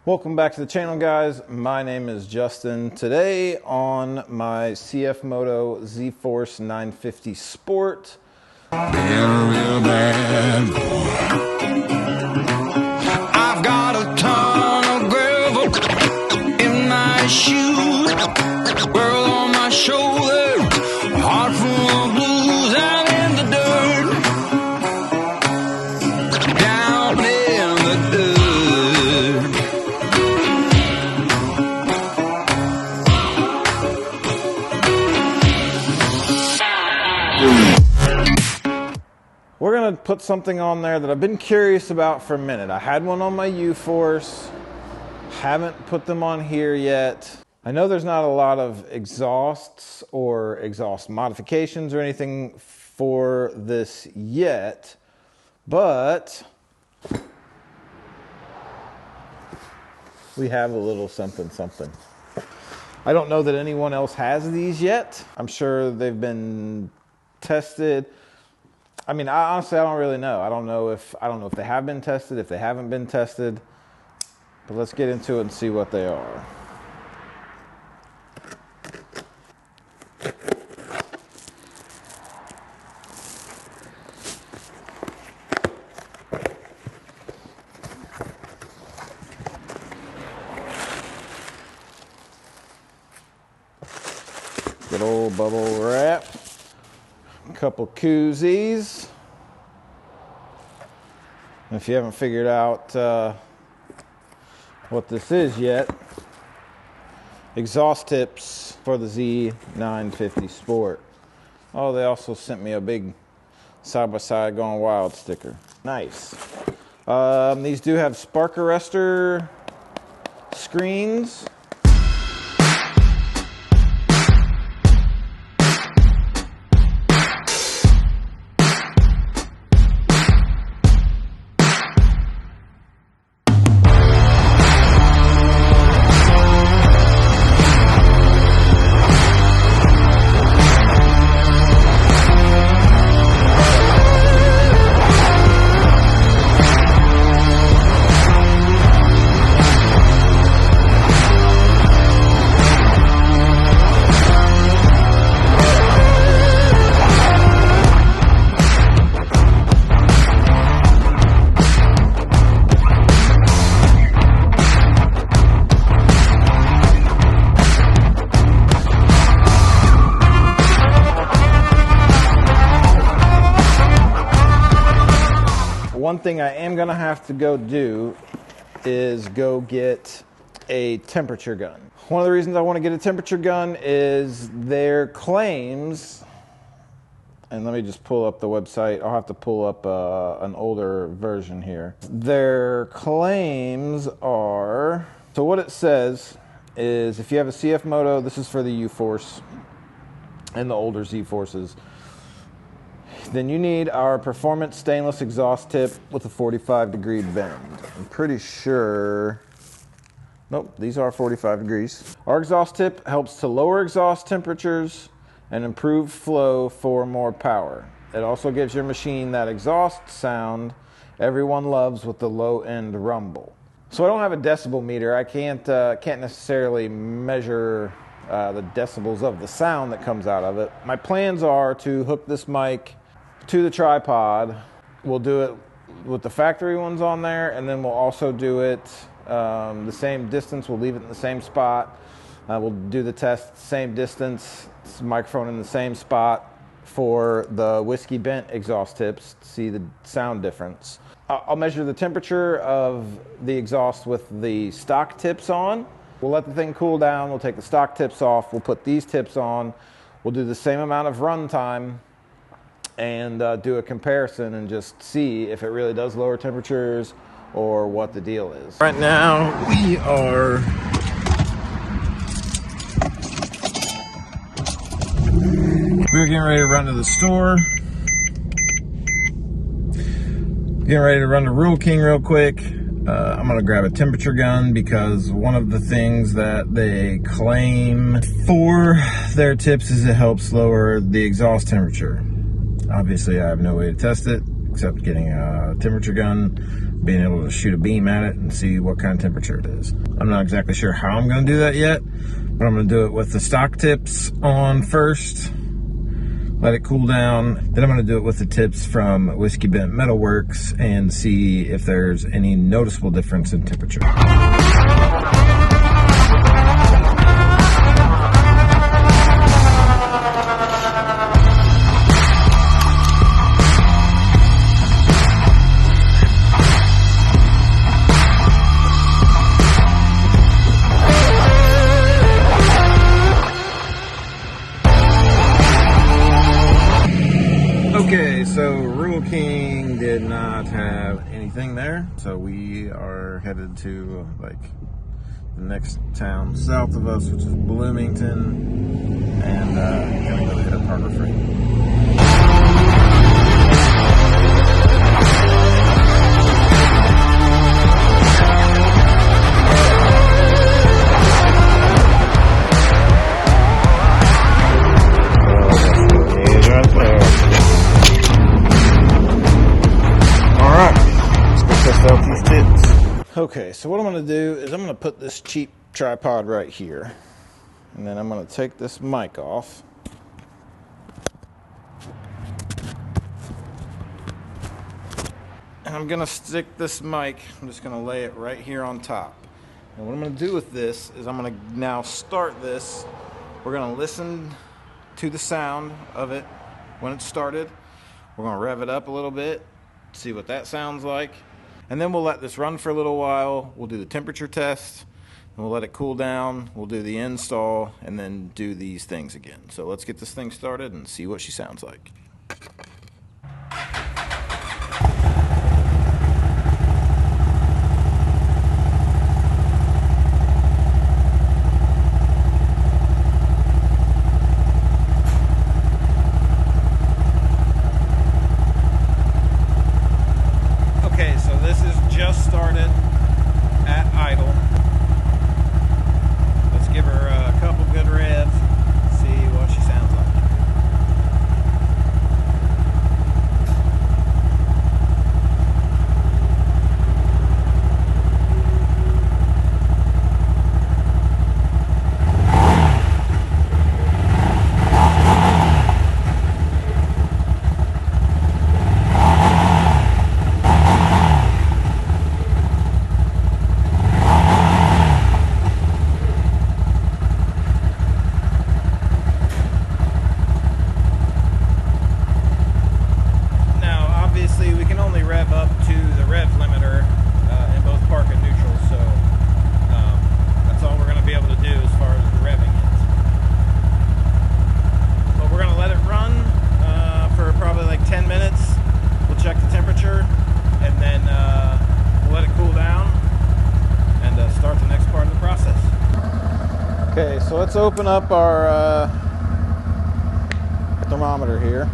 Welcome back to the channel, guys. My name is Justin. Today on my CFMoto Z950 Sport. Being real bad boy. I've got a ton of gravel in my shoes, girl on my shoulder, heart full of blues, and in the dirt, down in the dirt. We're gonna put something on there that I've been curious about for a minute. I had one on my Uforce, haven't put them on here yet. I know there's not a lot of exhausts or exhaust modifications or anything for this yet, but we have a little something. I don't know that anyone else has these yet. I'm sure they've been tested. I mean, honestly, I don't really know. I don't know if they have been tested, if they haven't been tested. But let's get into it and see what they are. Good old bubble wrap. A couple koozies. If you haven't figured out what this is yet, exhaust tips for the Z950 Sport. Oh, they also sent me a big side-by-side Gone Wild sticker. Nice. These do have spark arrestor screens. One thing I am gonna have to go do is go get a temperature gun. One of the reasons I want to get a temperature gun is their claims, and let me just pull up the website. I'll have to pull up an older version here. Their claims are, so what it says is if you have a CFMoto, this is for the Uforce and the older Z-Forces, then you need our performance stainless exhaust tip with a 45-degree bend. I'm pretty sure, nope, these are 45 degrees. Our exhaust tip helps to lower exhaust temperatures and improve flow for more power. It also gives your machine that exhaust sound everyone loves with the low-end rumble. So I don't have a decibel meter. I can't necessarily measure the decibels of the sound that comes out of it. My plans are to hook this mic to the tripod. We'll do it with the factory ones on there, and then we'll also do it the same distance. We'll leave it in the same spot. We'll do the test same distance, microphone in the same spot for the whiskey bent exhaust tips to see the sound difference. I'll measure the temperature of the exhaust with the stock tips on. We'll let the thing cool down. We'll take the stock tips off. We'll put these tips on. We'll do the same amount of run time and do a comparison and just see if it really does lower temperatures or what the deal is. Right now we're getting ready to run to the store. Getting ready to run to Rural King real quick. I'm gonna grab a temperature gun because one of the things that they claim for their tips is it helps lower the exhaust temperature. Obviously, I have no way to test it except getting a temperature gun being able to shoot a beam at it and see what kind of temperature it is. I'm not exactly sure how I'm going to do that yet, but I'm going to do it with the stock tips on first, let it cool down. Then I'm going to do it with the tips from Bent Metal Worx and see if there's any noticeable difference in temperature. Okay, so Rule King did not have anything there, so we are headed to like the next town south of us, which is Bloomington, and gonna go hit up Harbor Freight. Okay, so what I'm going to do is I'm going to put this cheap tripod right here, and then I'm going to take this mic off. And I'm going to stick this mic, I'm just going to lay it right here on top. And what I'm going to do with this is I'm going to now start this. We're going to listen to the sound of it when it started. We're going to rev it up a little bit, see what that sounds like. And then we'll let this run for a little while. We'll do the temperature test, and we'll let it cool down. We'll do the install, and then do these things again. So let's get this thing started and see what she sounds like. Okay, so let's open up our thermometer here.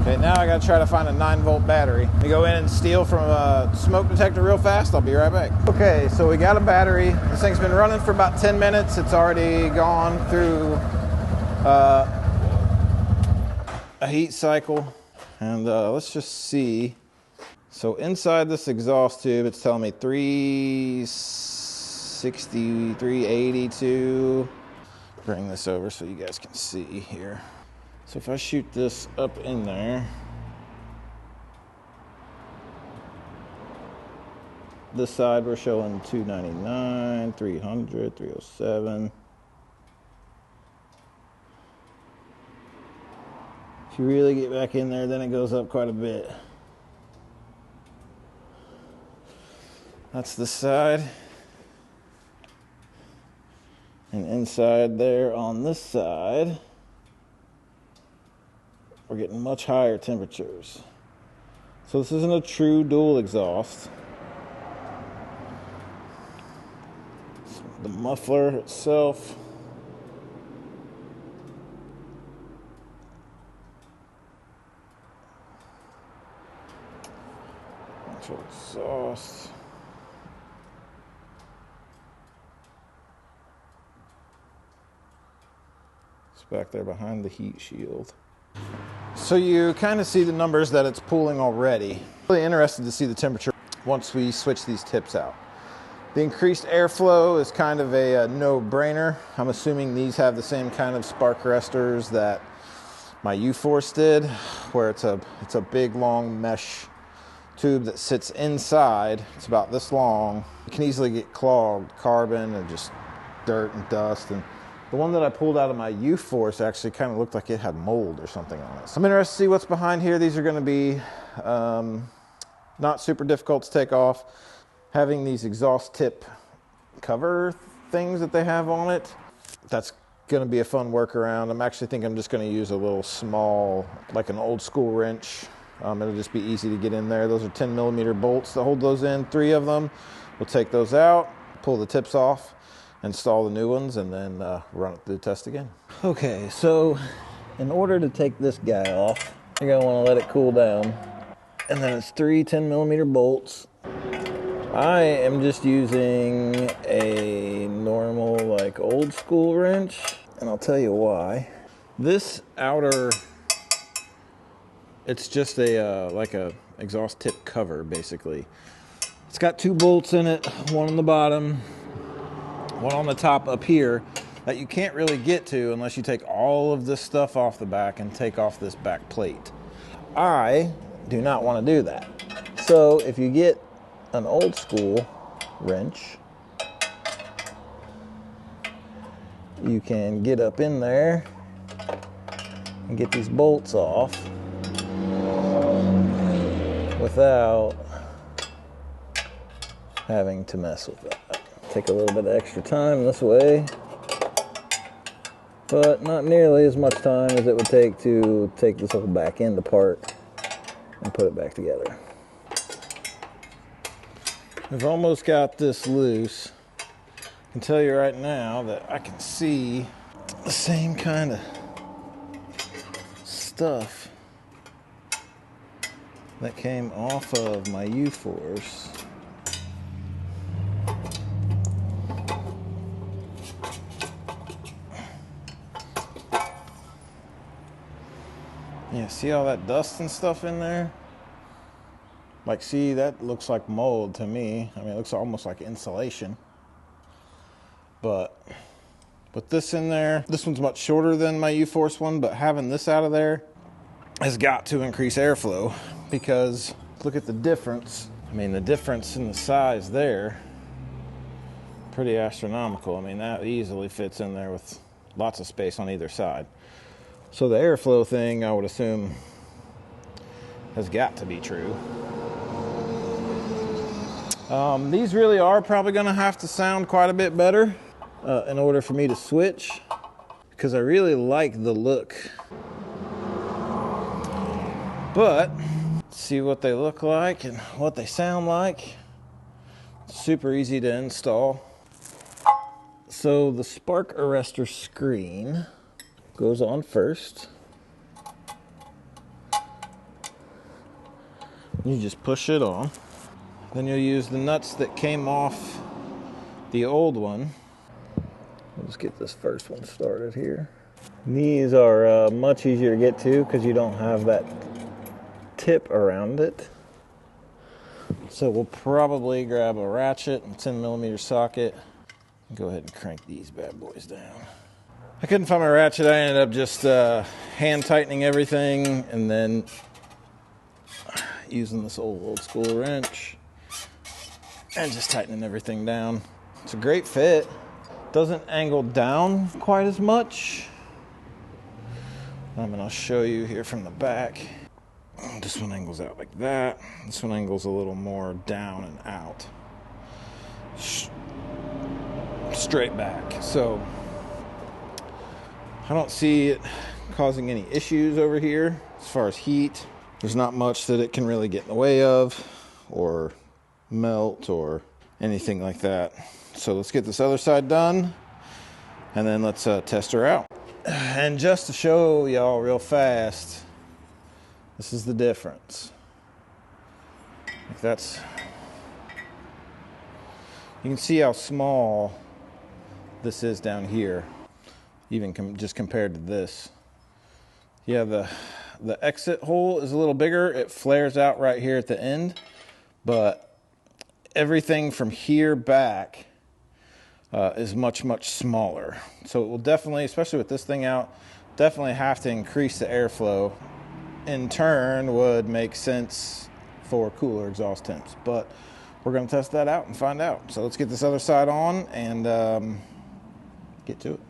Okay, now I gotta try to find a 9-volt battery. Let me go in and steal from a smoke detector real fast. I'll be right back. Okay, so we got a battery. This thing's been running for about 10 minutes. It's already gone through a heat cycle. And let's just see. So inside this exhaust tube, it's telling me 360, 382. Bring this over so you guys can see here. So if I shoot this up in there, this side we're showing 299, 300, 307. If you really get back in there, then it goes up quite a bit. That's the side. And inside there on this side, we're getting much higher temperatures. So this isn't a true dual exhaust. The muffler itself. Actual exhaust. It's back there behind the heat shield. So you kind of see the numbers that it's pulling already. Really interested to see the temperature once we switch these tips out. The increased airflow is kind of a no-brainer. I'm assuming these have the same kind of spark arresters that my Uforce did, where it's a big long mesh tube that sits inside. It's about this long. It can easily get clogged, carbon and just dirt and dust. And the one that I pulled out of my Uforce actually kind of looked like it had mold or something on it. So I'm interested to see what's behind here. These are going to be not super difficult to take off. Having these exhaust tip cover things that they have on it, that's going to be a fun workaround. I'm actually thinking I'm just going to use a little small, like an old school wrench. It'll just be easy to get in there. Those are 10mm bolts that hold those in, 3 of them. We'll take those out, pull the tips off, install the new ones, and then run it through the test again. Okay, so in order to take this guy off, you're going to want to let it cool down. And then it's 3 10mm bolts. I am just using a normal, like, old school wrench, and I'll tell you why. This outer, it's just a like a exhaust tip cover, basically. It's got 2 bolts in it, one on the bottom, one on the top up here, that you can't really get to unless you take all of this stuff off the back and take off this back plate. I do not want to do that. So if you get an old school wrench, you can get up in there and get these bolts off without having to mess with that. Take a little bit of extra time this way, but not nearly as much time as it would take to take this whole back end apart and put it back together. I've almost got this loose. I can tell you right now that I can see the same kind of stuff that came off of my Uforce. Yeah, see all that dust and stuff in there? Like, see, that looks like mold to me. I mean, it looks almost like insulation. But with this in there, this one's much shorter than my Uforce one, but having this out of there has got to increase airflow, because look at the difference. I mean, the difference in the size there, pretty astronomical. I mean, that easily fits in there with lots of space on either side. So the airflow thing, I would assume, has got to be true. These really are probably going to have to sound quite a bit better in order for me to switch, because I really like the look. But let's see what they look like and what they sound like. Super easy to install. So the spark arrestor screen goes on first. You just push it on. Then you'll use the nuts that came off the old one. Let's get this first one started here. These are much easier to get to because you don't have that tip around it. So we'll probably grab a ratchet and 10mm socket and go ahead and crank these bad boys down. I couldn't find my ratchet. I ended up just hand tightening everything and then using this old school wrench and just tightening everything down. It's a great fit. Doesn't angle down quite as much. And I'll show you here from the back. This one angles out like that. This one angles a little more down and out. Straight back. So I don't see it causing any issues over here as far as heat. There's not much that it can really get in the way of or melt or anything like that. So let's get this other side done and then let's test her out. And just to show y'all real fast, this is the difference. Like that's, you can see how small this is down here. even just compared to this. Yeah, the exit hole is a little bigger. It flares out right here at the end, but everything from here back is much, much smaller. So it will definitely, especially with this thing out, definitely have to increase the airflow. In turn, would make sense for cooler exhaust temps. But we're going to test that out and find out. So let's get this other side on and get to it.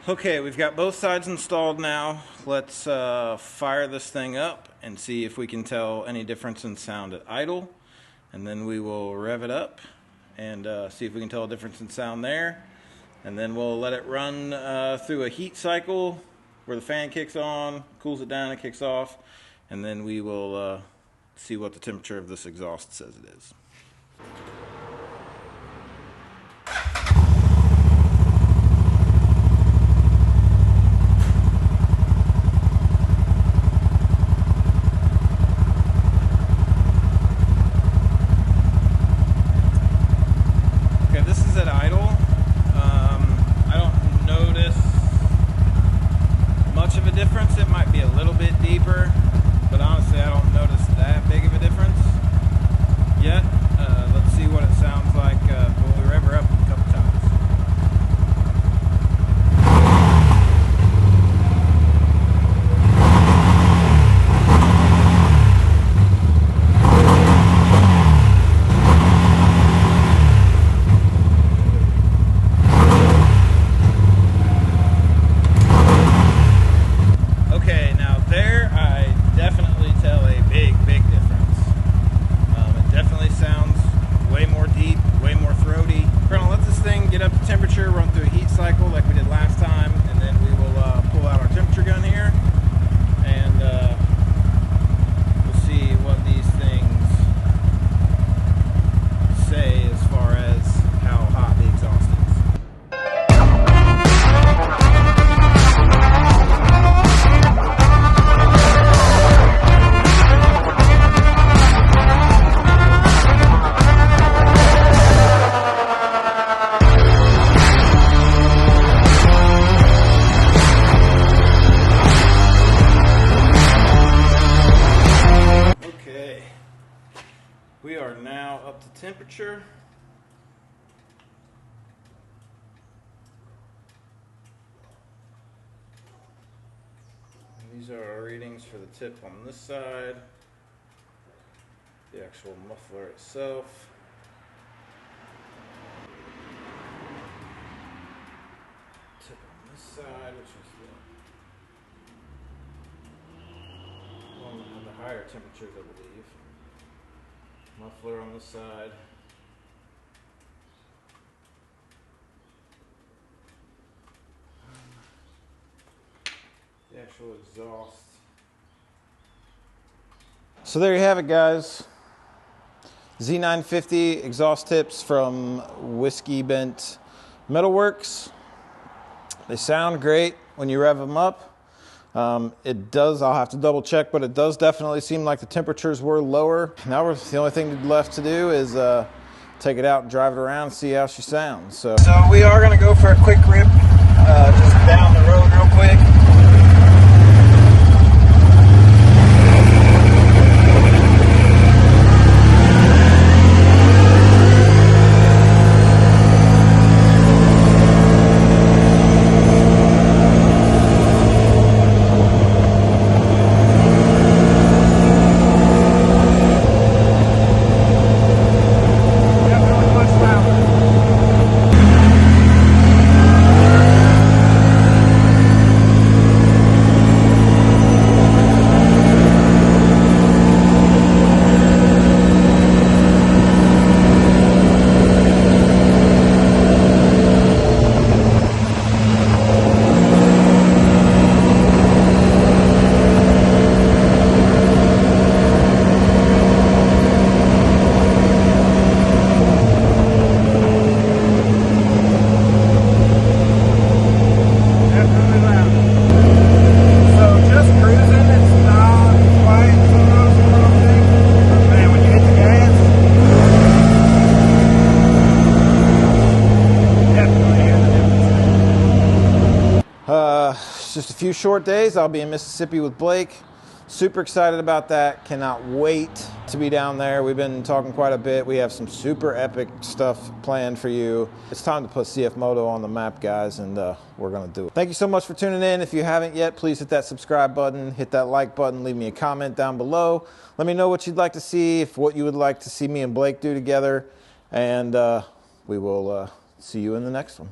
Okay, we've got both sides installed now. Let's fire this thing up and see if we can tell any difference in sound at idle. And then we will rev it up and see if we can tell a difference in sound there. And then we'll let it run through a heat cycle where the fan kicks on, cools it down, and kicks off. And then we will see what the temperature of this exhaust says it is. We are now up to temperature. And these are our readings for the tip on this side, the actual muffler itself. Tip on this side, which is the one that had the higher temperatures, I believe. Muffler on this side. The actual exhaust. So there you have it, guys. Z950 exhaust tips from Bent Metal Worx. They sound great when you rev them up. It does, I'll have to double check, but it does definitely seem like the temperatures were lower. Now the only thing left to do is take it out and drive it around and see how she sounds. So we are going to go for a quick rip just down the road real quick. It's just a few short days. I'll be in Mississippi with Blake. Super excited about that. Cannot wait to be down there. We've been talking quite a bit. We have some super epic stuff planned for you. It's time to put CFMoto on the map, guys, and we're going to do it. Thank you so much for tuning in. If you haven't yet, please hit that subscribe button, hit that like button, leave me a comment down below. Let me know what you'd like to see, what you would like to see me and Blake do together, and we will see you in the next one.